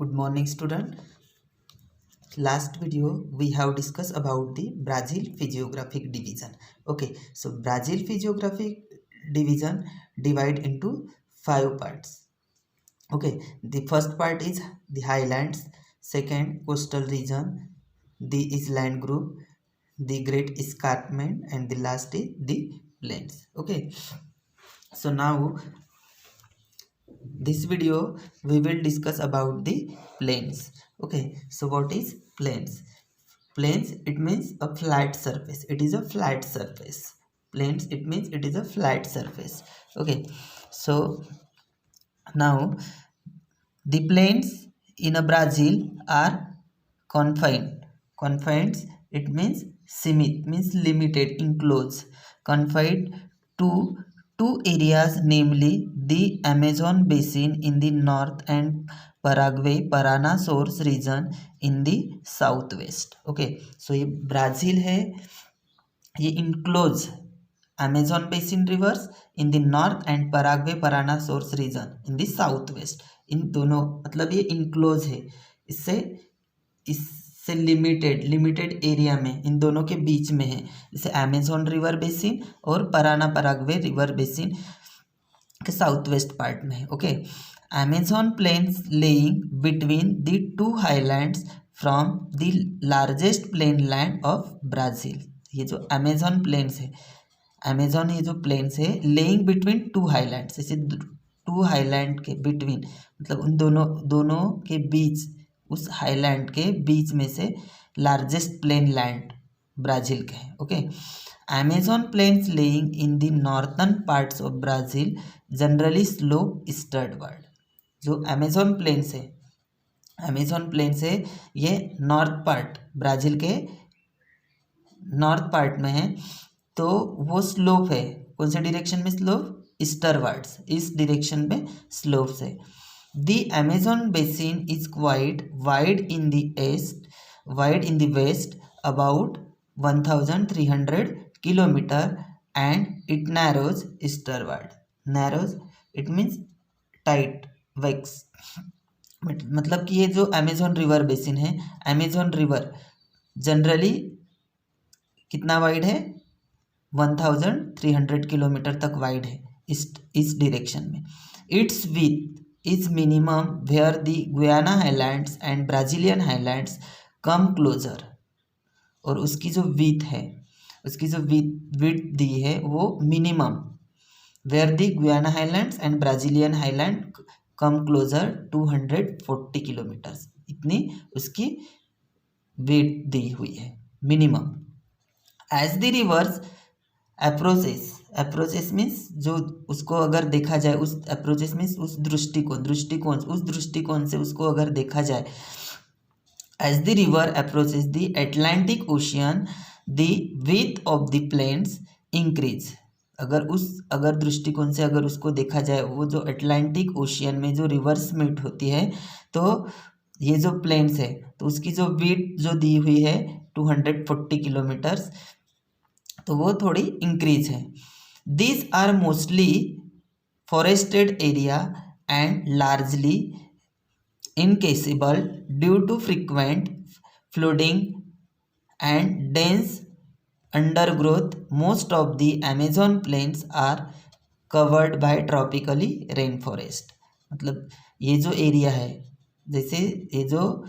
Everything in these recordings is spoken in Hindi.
Good morning, student. Last video we have discussed about the Brazil physiographic division. Okay, so Brazil physiographic division divide into 5 parts. Okay, the first part is the highlands, second coastal region, the island group, the great escarpment, and the last is the plains. Okay, so now this video we will discuss about the plains. Okay, so what is plains? Plains, it means a flat surface. It is a flat surface. Plains, it means it is a flat surface. Okay, so now the plains in a Brazil are confined. Confined, it means simit, means limited, enclosed, confined to two areas, namely the Amazon basin in the north and Paraguay Parana source region in the southwest. Okay, so ये ब्राज़ील है, ये enclose Amazon basin rivers in the north and Paraguay Parana source region in the south west. इन दोनों मतलब ये इनक्लोज है, इससे लिमिटेड एरिया में, इन दोनों के बीच में है, जैसे अमेजोन रिवर बेसिन और पराना पराग्वे रिवर बेसिन के साउथ वेस्ट पार्ट में है. Okay, Amazon plains lying between the two highlands from the largest plain land of Brazil. ये जो अमेजोन प्लेन्स है, अमेजोन ये जो प्लेन्स है लेइंग बिटवीन टू हाईलैंड्स, जैसे टू हाईलैंड के बिटवीन मतलब उन दोनों के बीच, उस हाईलैंड के बीच में से लार्जेस्ट प्लेन लैंड ब्राज़ील के हैं. Okay, Amazon plains laying in the northern parts of Brazil generally slope eastward. जो अमेजोन प्लेन्स है, अमेजोन प्लेन्स है, ये नॉर्थ पार्ट ब्राज़ील के नॉर्थ पार्ट में है, तो वो स्लोप है. कौन से डायरेक्शन में स्लोप? ईस्टरवर्ड्स, इस डायरेक्शन में स्लोप है. The Amazon basin is quite wide in the east, wide in the west about 1300 kilometre and it narrows eastward. Narrows it means tight wax, मतलब कि ये जो अमेजोन रिवर बेसिन है, अमेजोन रिवर जनरली कितना वाइड है? 1300 किलोमीटर तक वाइड है इस डायरेक्शन में. It's width is minimum where the Guyana highlands and Brazilian highlands come closer. और उसकी जो विथ है, उसकी जो विथ दी है वो minimum where the Guyana highlands and Brazilian highland come closer 240 kilometers, इतनी उसकी विथ दी हुई है minimum. As the rivers approaches means जो उसको अगर देखा जाए, उस अप्रोचेस मीन्स उस दृष्टिकोण से उसको अगर देखा जाए, as the river approaches the Atlantic Ocean the width of the plains increase. अगर दृष्टिकोण से अगर उसको देखा जाए, वो जो अटलांटिक ओशियन में जो रिवर्स मीट होती है, तो ये जो प्लेन्स है तो उसकी जो विथ जो दी हुई है 240 किलोमीटर्स, तो वो थोड़ी इंक्रीज है. These are mostly forested area and largely inaccessible due to frequent flooding and dense undergrowth. Most of the Amazon plains are covered by tropically rain forest. मतलब ये जो एरिया है, जैसे ये जो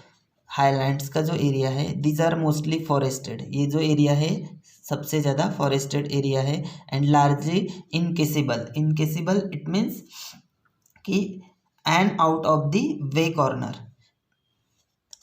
हाईलैंड्स का जो एरिया है, दीज आर मोस्टली फॉरेस्टेड. ये जो एरिया है सबसे ज़्यादा फॉरेस्टेड एरिया है. And largely inaccessible. Inaccessible it means कि and out of the way corner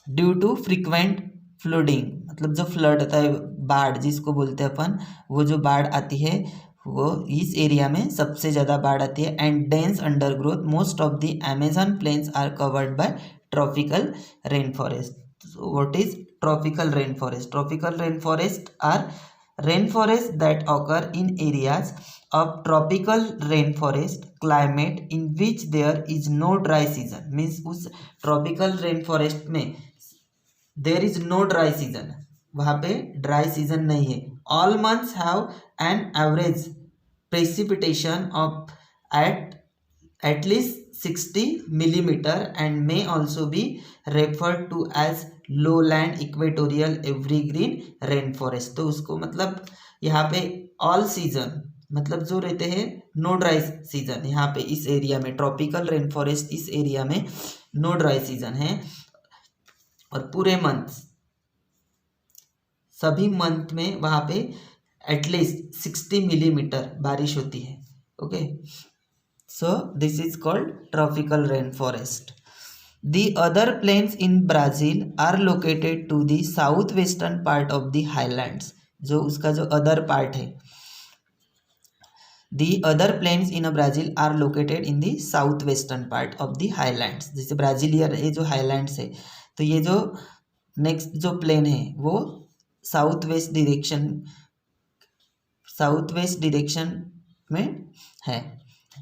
due to frequent flooding. मतलब जो फ्लड होता है, बाढ़ जिसको बोलते हैं अपन, वो जो बाढ़ आती है वो इस एरिया में सबसे ज़्यादा बाढ़ आती है. And dense undergrowth. Most of the Amazon plains are covered by tropical rain forest. What is tropical rain forest? Tropical rain forest are rainforests that occur in areas of tropical rainforest climate in which there is no dry season. means उस tropical rainforest में there is no dry season, वहाँ पे dry season नहीं है. all months have an average precipitation of at least 60 millimeter and may also be referred to as lowland equatorial evergreen rainforest। तो उसको मतलब यहाँ पे ऑल सीजन मतलब जो रहते हैं नो ड्राई सीजन, यहाँ पे इस एरिया में ट्रॉपिकल रेन फॉरेस्ट इस एरिया में नो ड्राई सीजन है और पूरे मंथ सभी मंथ में वहाँ पे एटलीस्ट 60 मिलीमीटर बारिश होती है। Okay, so this is called tropical rain forest. The other plains in Brazil are located to the southwestern part of the highlands। जो उसका जो अदर पार्ट है, the other plains in Brazil are located in the southwestern part of the highlands। जैसे ब्राजीलियर ये जो हाईलैंड्स है, तो ये जो नेक्स्ट जो प्लेन है वो साउथ वेस्ट डायरेक्शन में है।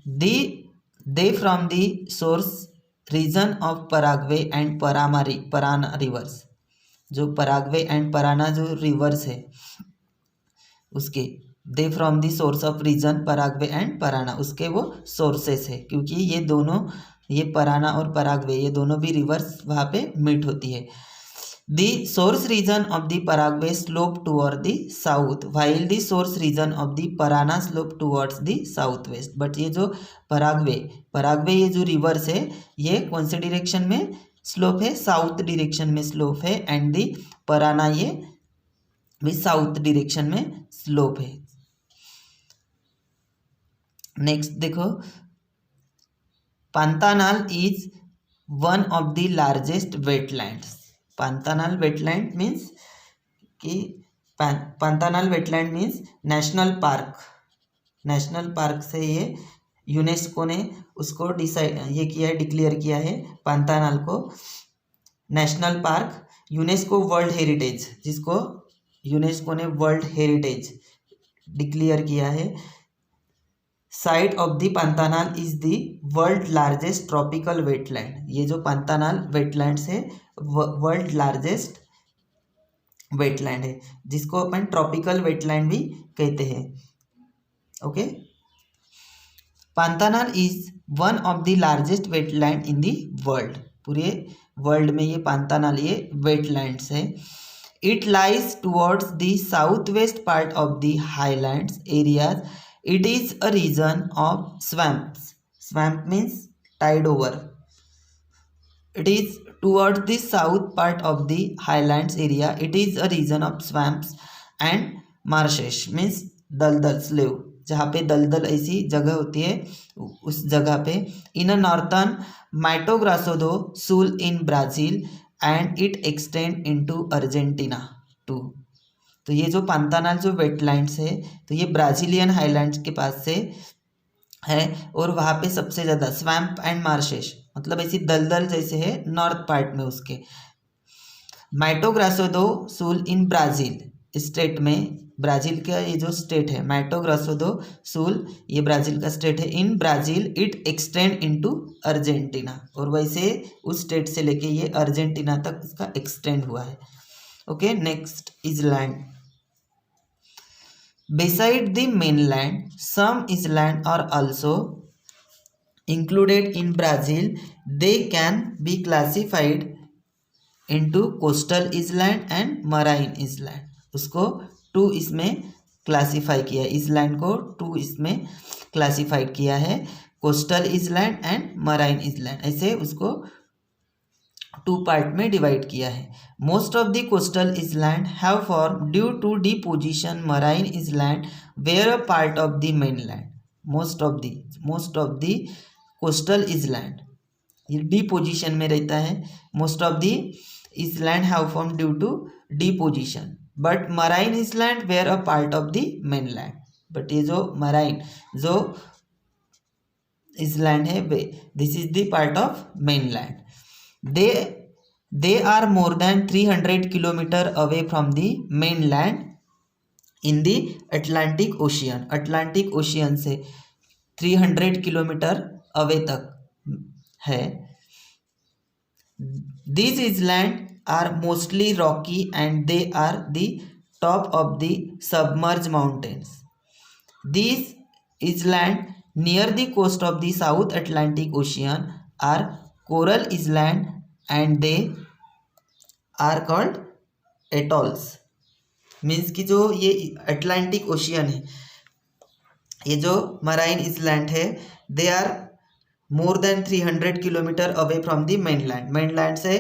They from the source region of Paraguay and Parana rivers. जो पराग्वे एंड पराना जो रिवर्स है उसके they from the source of region Paraguay and Parana, उसके वो सोर्सेस है, क्योंकि ये दोनों ये पराना और पराग्वे ये दोनों भी रिवर्स वहाँ पे मीट होती है। The source region of the Paraguay slope toward the south, while the source region of the Parana slope towards the southwest। But ये जो पराग्वे ये जो रिवर्स है ये कौन से डायरेक्शन में स्लोप है, साउथ डायरेक्शन में स्लोप है, एंड दी पराना ये भी साउथ डायरेक्शन में स्लोप है। नेक्स्ट देखो, Pantanal is one of the largest wetlands. Pantanal wetland means कि Pantanal wetland means national park से ये यूनेस्को ने उसको ये किया है, डिक्लेयर किया है पांतानाल को national park. UNESCO world heritage, जिसको यूनेस्को ने वर्ल्ड हेरिटेज डिक्लेयर किया है। Site of the Pantanal is the world largest tropical wetland. ये जो पांतानाल वेटलैंड्स है वर्ल्ड लार्जेस्ट वेटलैंड है, जिसको अपन ट्रॉपिकल वेटलैंड भी कहते हैं। Okay, Pantanal is one of the largest wetland in the world. पूरे वर्ल्ड में ये पांतानाल ये वेटलैंड्स है। It lies towards the south west part of the highlands areas. It is a region of swamps. Swamp means tide over. It is towards the south part of the highlands area. It is a region of swamps and marshes means दलदल स्लेव, जहाँ पे दलदल ऐसी जगह होती है उस जगह पे। इन अ northern माइटो Grosso do Sul in Brazil and it extend into Argentina too. तो ये जो पांतानाल जो वेटलैंड्स है तो ये ब्राज़ीलियन हाईलैंड्स के पास से है और वहाँ पे सबसे ज़्यादा स्वैम्प एंड मार्शेस मतलब ऐसी दलदल जैसे है नॉर्थ पार्ट में उसके। माइटो Grosso do Sul in Brazil state में, ब्राज़ील का ये जो स्टेट है माइटो ग्रासो दो सुल ये ब्राज़ील का स्टेट है। इन Brazil it extend into Argentina, और वैसे उस स्टेट से लेके ये अर्जेंटीना तक इसका एक्सटेंड हुआ है। Okay, next is land. Beside the mainland, some islands are also included in Brazil. They can be classified into coastal island and marine island। उसको टू इसमें क्लासीफाई किया है, इसलैंड को टू इसमें क्लासीफाइड किया है, coastal island and marine island, ऐसे उसको टू पार्ट में डिवाइड किया है। Most of the coastal island have form due to deposition marine island were a part of the mainland. Most of the coastal island ये डिपोजिशन में रहता है। Most of the island have form due to deposition, but marine island were a part of the mainland. But ये जो मराइन जो इसलैंड है this is the part of mainland. They are more than 300 kilometer away from the mainland in the Atlantic Ocean। Atlantic ocean से 300 किलोमीटर अवे तक है। These islands are mostly rocky and they are the top of the submerged mountains। These islands near the coast of the South Atlantic Ocean are coral island and they are called atolls. Means कि जो ये अटलांटिक ओशियन है, ये जो मराइन इसलैंड है, they are more than 300 kilometre away from the mainland. Mainland से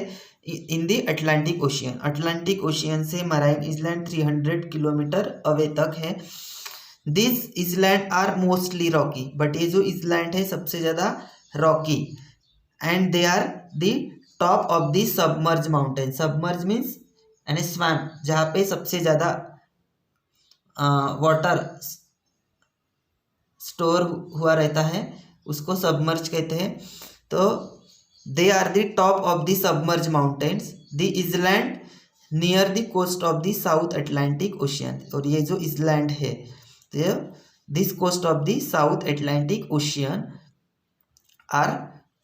in the Atlantic ocean, Atlantic ocean से मराइन इसलैंड 300 किलोमीटर अवे तक है। This island are mostly rocky, but ये जो इसलैंड है सबसे ज़्यादा rocky, and they are the top of the submerge mountain. Submerge means यानी स्वैम्प, जहाँ पे सबसे ज़्यादा वाटर स्टोर हुआ रहता है उसको सबमर्ज कहते हैं। तो they are the top of the submerged mountains, the island near the coast of the South Atlantic Ocean. और ये जो इसलैंड है, तो this coast of the South Atlantic Ocean are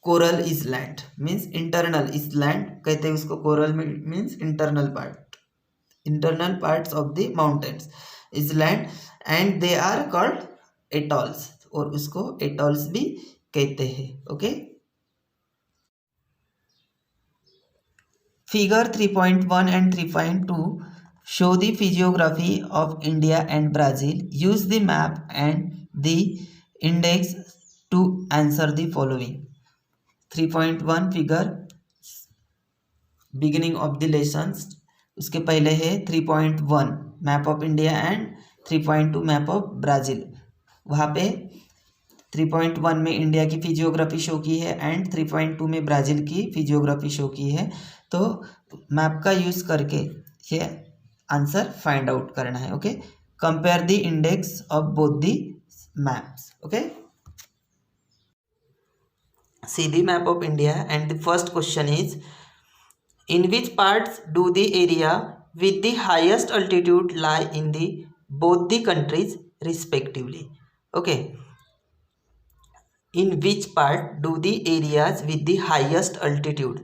coral island, means internal island कहते हैं उसको। Coral means internal part, internal parts of the mountains island, and they are called atolls, और उसको एटॉल्स भी कहते हैं। Okay, figure 3.1 and 3.2 show the physiography of India and Brazil. Use the map and the index to answer the following. 3.1 figure beginning of the lessons, उसके पहले है 3.1 map of India and 3.2 map of Brazil. वहाँ पे 3.1 में इंडिया की फिजियोग्राफी शो की है एंड 3.2 में ब्राज़ील की फिजियोग्राफी शो की है। तो मैप का यूज़ करके ये आंसर फाइंड आउट करना है। Okay, compare the index of both the maps. Okay, see the map of India, and the first question is, in which parts do the area with the highest altitude lie in the both the countries respectively? Okay, in which part do the areas with the highest altitude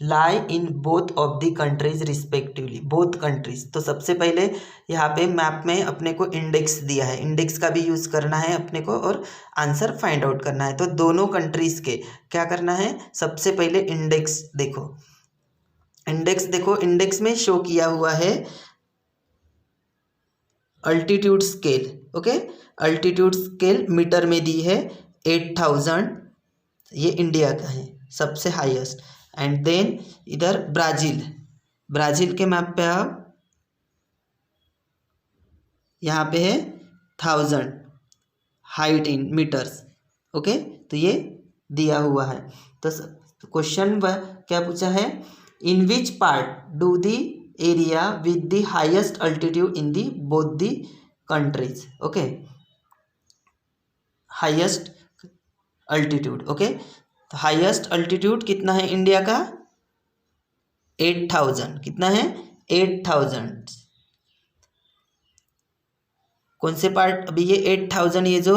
lie in both of the countries respectively? both countries। तो सबसे पहले यहाँ पे मैप में अपने को इंडेक्स दिया है, इंडेक्स का भी यूज़ करना है अपने को और आंसर फाइंड आउट करना है। तो दोनों कंट्रीज़ के क्या करना है, सबसे पहले इंडेक्स देखो, इंडेक्स देखो, इंडेक्स में शो किया हुआ है altitude scale. Okay, altitude scale meter में दी है 8000, ये इंडिया का है सबसे हाईएस्ट। एंड देन इधर ब्राज़ील, ब्राज़ील के मैप पे आप यहाँ पे है 1000 हाइट इन मीटर्स। ओके, तो ये दिया हुआ है। तो क्वेश्चन क्या पूछा है, in which part do the area with the highest altitude in the both the countries. Okay, highest altitude. Okay, तो हाईएस्ट अल्टीट्यूड कितना है इंडिया का, 8000। कितना है, 8000। कौन से पार्ट, अभी ये 8000, ये जो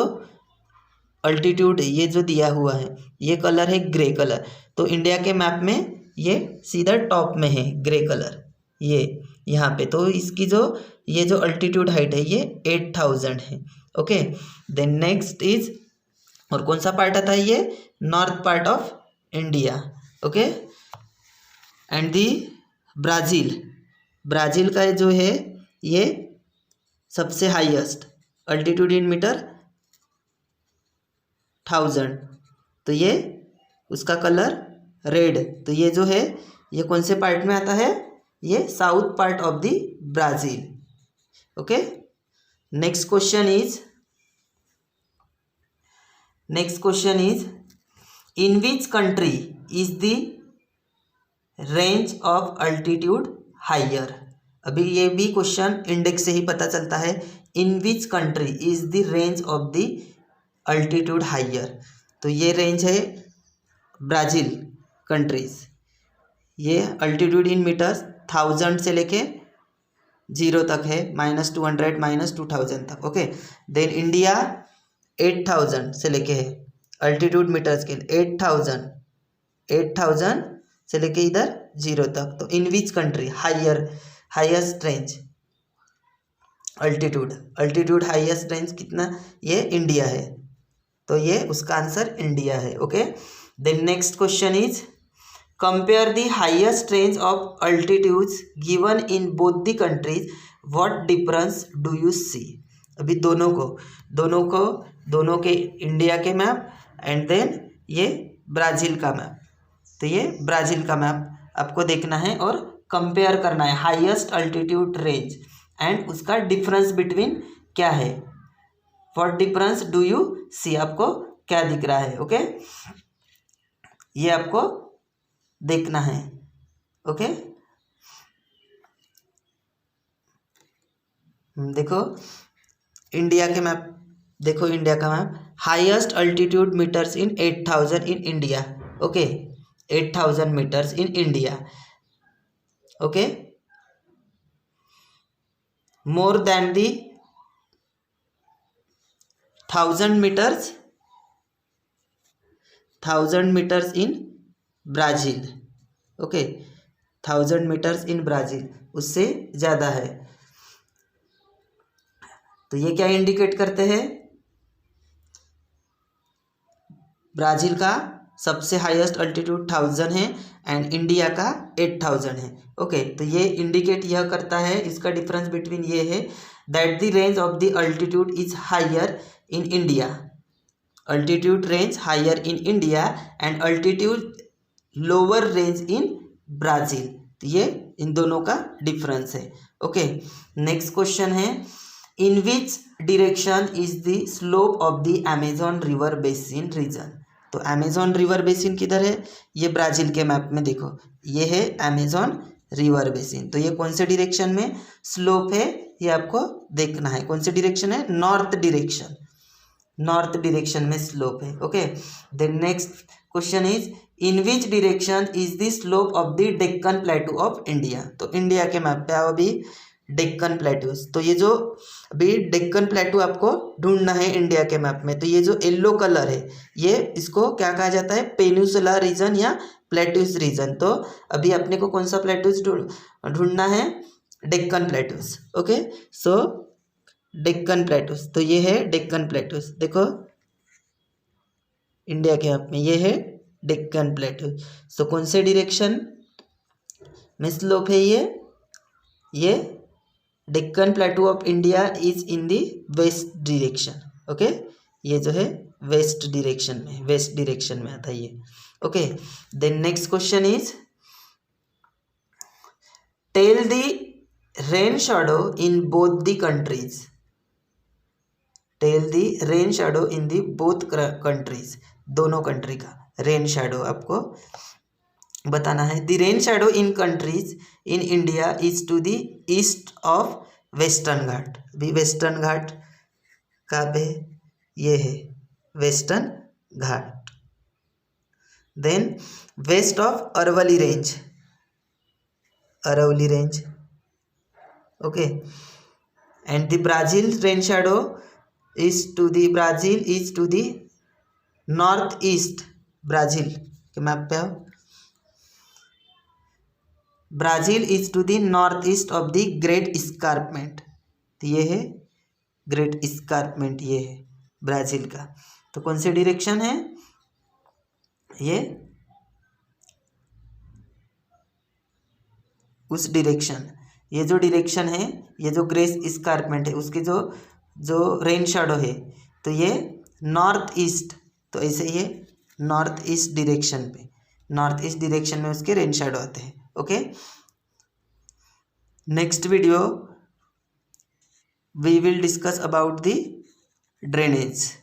अल्टीट्यूड ये जो दिया हुआ है, ये कलर है ग्रे कलर। तो इंडिया के मैप में ये सीधा टॉप में है ग्रे कलर, ये यहाँ पे। तो इसकी जो ये जो अल्टीट्यूड हाइट है ये 8000 है। ओके, देन नेक्स्ट इज, और कौन सा पार्ट आता है, ये north part of India. Okay, and the Brazil, Brazil का जो है ये सबसे हाईएस्ट अल्टीट्यूड इन मीटर 1000, तो ये उसका कलर रेड। तो ये जो है ये कौन से पार्ट में आता है, ये south part of the Brazil. Okay, next question is in which country is the range of altitude higher. अभी ये भी क्वेश्चन इंडेक्स से ही पता चलता है। In which country is the range of the altitude higher, तो ये रेंज है ब्राज़ील कंट्रीज। ये अल्टीट्यूड इन मीटर्स 1000 से लेके 0 तक है, -200 -2000 तक। ओके, देन इंडिया 8000 से लेके है अल्टीट्यूड मीटर स्केल 8000 से लेके इधर 0 तक। तो in which country highest range altitude highest range कितना, ये इंडिया है। तो ये उसका आंसर इंडिया है। Okay, then next question is compare the highest range of altitudes given in both the countries, what difference do you see. अभी दोनों के इंडिया के मैप एंड देन ये ब्राज़ील का मैप। तो ये ब्राज़ील का मैप आपको देखना है और कंपेयर करना है हाईएस्ट अल्टीट्यूड रेंज एंड उसका डिफरेंस बिटवीन क्या है, व्हाट डिफरेंस डू यू सी, आपको क्या दिख रहा है। ओके, ये आपको देखना है। ओके, देखो इंडिया के मैप, देखो इंडिया का map, highest altitude meters in 8000 in India. Okay, 8000 meters in India. Okay, more than the 1000 meters in Brazil. Okay, 1000 meters in Brazil उससे ज़्यादा है। तो ये क्या इंडिकेट करते हैं, ब्राज़ील का सबसे हाईएस्ट अल्टीट्यूड 1000 है एंड इंडिया का 8000 है। ओके, तो ये इंडिकेट यह करता है, इसका डिफरेंस बिटवीन ये है that the range of the altitude is higher in India, altitude range higher in India and altitude lower range in Brazil. तो ये इन दोनों का डिफरेंस है। ओके, नेक्स्ट क्वेश्चन है in which direction is the slope of the Amazon river basin region. तो अमेजॉन रिवर बेसिन किधर है, ये ब्राज़ील के मैप में देखो, ये है अमेजॉन रिवर बेसिन। तो ये कौन से डिरेक्शन में स्लोप है ये आपको देखना है, कौन से डिरेक्शन है, नॉर्थ डिरेक्शन, नॉर्थ डिरेक्शन में स्लोप है। Okay, then next question is in which direction is the slope of the Deccan plateau of India. तो इंडिया के मैप पे आओ अभी डेक्कन प्लेटूज। तो ये जो अभी डेक्कन प्लेटू आपको ढूंढना है इंडिया के मैप में, तो ये जो येलो कलर है ये इसको क्या कहा जाता है, पेनिनसुला रीजन या प्लेटूज रीजन। तो अभी अपने को कौन सा प्लेटूज ढूंढना है, डेक्कन प्लेटूज। ओके, सो डेक्कन प्लेटूज, तो ये है डेक्कन प्लेटूज, देखो इंडिया के मैप में ये है डेक्कन प्लेटूज। सो कौन से डिरेक्शन में स्लोप है ये Deccan plateau of India is in the west direction. Okay, ये जो है वेस्ट डिरेक्शन में आता है ये। Okay, then next question is tell the rain shadow in both the countries, tell the rain shadow in the both countries, दोनों कंट्री का रेन शैडो आपको बताना है। The rain shadow in countries in India is to the east of western Ghat. भी वेस्टर्न घाट कहाँ पे, ये है western Ghat. Then west of Aravalli range, Aravalli range. Okay, and the Brazil rain shadow is to the north east. Brazil के मैप पे आओ, Brazil is to the north east of the great escarpment. तो ये है ग्रेट इस्कार्पमेंट, ये है ब्राज़ील का। तो कौन से डिरेक्शन है ये, उस डिरेक्शन, ये जो डिरेक्शन है, ये जो ग्रेट इस्कार्पमेंट है उसके जो रेन शैडो है, तो ये नॉर्थ ईस्ट, तो ऐसे ये नॉर्थ ईस्ट डिरेक्शन पे, नॉर्थ ईस्ट डिरेक्शन में उसके रेन शैडो आते हैं। Okay, next video we will discuss about the drainage.